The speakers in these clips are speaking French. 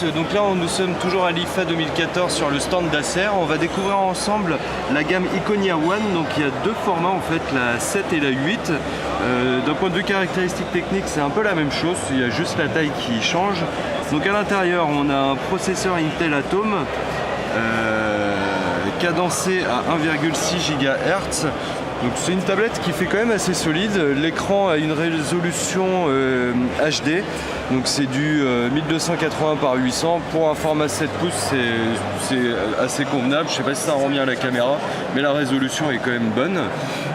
tous, donc là nous sommes toujours à l'IFA 2014 sur le stand d'Acer. On va découvrir ensemble la gamme Iconia One, donc il y a deux formats en fait, la 7 et la 8. D'un point de vue caractéristiques techniques c'est un peu la même chose, il y a juste la taille qui change. Donc à l'intérieur on a un processeur Intel Atom cadencé à 1,6 GHz. Donc c'est une tablette qui fait quand même assez solide. L'écran a une résolution HD, donc c'est du 1280 par 800. Pour un format 7 pouces c'est assez convenable. Je sais pas si ça rend bien la caméra, mais la résolution est quand même bonne.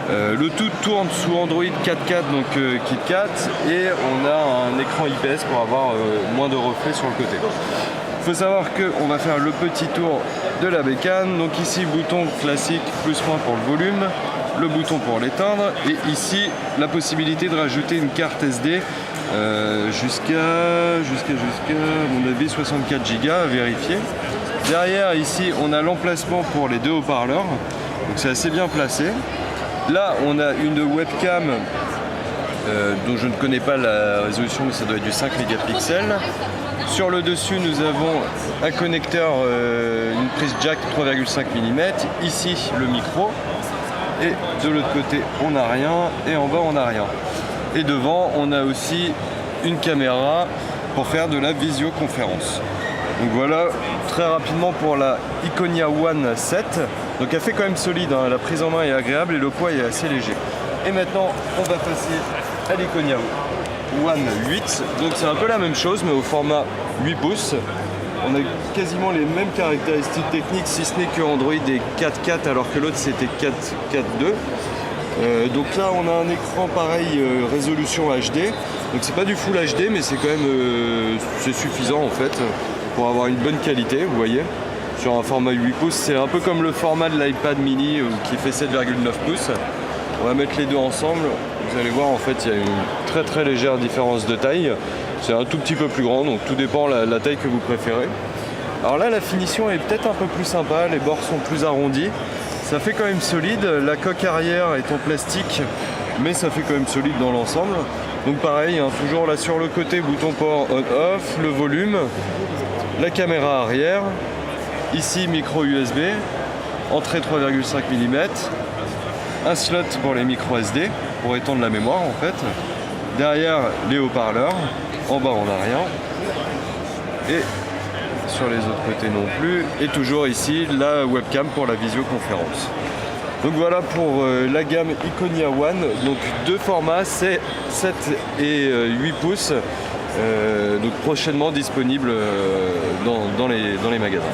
Le tout tourne sous Android 4.4, donc KitKat, et on a un écran IPS pour avoir moins de reflets sur le côté. Il faut savoir qu'on va faire le petit tour de la bécane. Donc ici bouton classique plus-moins pour le volume, le bouton pour l'éteindre, et ici la possibilité de rajouter une carte SD jusqu'à à mon avis 64 Go à vérifier. Derrière ici on a l'emplacement pour les deux haut-parleurs, donc c'est assez bien placé. Là on a une webcam dont je ne connais pas la résolution, mais ça doit être du 5 mégapixels. Sur le dessus nous avons un connecteur, une prise jack 3,5 mm, ici le micro, et de l'autre côté on n'a rien, et en bas on n'a rien. Et devant on a aussi une caméra pour faire de la visioconférence. Donc voilà très rapidement pour la Iconia One 7. Donc elle fait quand même solide, hein. La prise en main est agréable et le poids est assez léger. Et maintenant on va passer à l'Iconia One 8. Donc c'est un peu la même chose mais au format 8 pouces. On a quasiment les mêmes caractéristiques techniques, si ce n'est que Android est 4.4 alors que l'autre c'était 4.2. Donc là on a un écran pareil, résolution HD. Donc c'est pas du Full HD mais c'est quand même c'est suffisant en fait pour avoir une bonne qualité, vous voyez. Sur un format 8 pouces, c'est un peu comme le format de l'iPad mini qui fait 7,9 pouces. On va mettre les deux ensemble, vous allez voir en fait il y a une très légère différence de taille. C'est un tout petit peu plus grand, donc tout dépend la taille que vous préférez. Alors là la finition est peut-être un peu plus sympa, les bords sont plus arrondis. Ça fait quand même solide, la coque arrière est en plastique, mais ça fait quand même solide dans l'ensemble. Donc pareil, hein, toujours là sur le côté, bouton power on-off, le volume, la caméra arrière, ici micro USB, entrée 3,5 mm, un slot pour les micros SD, pour étendre la mémoire en fait, derrière les haut-parleurs, en bas on n'a rien, et sur les autres côtés non plus, et toujours ici la webcam pour la visioconférence. Donc voilà pour la gamme Iconia One, donc deux formats, c'est 7 et 8 pouces, donc prochainement disponibles dans les magasins.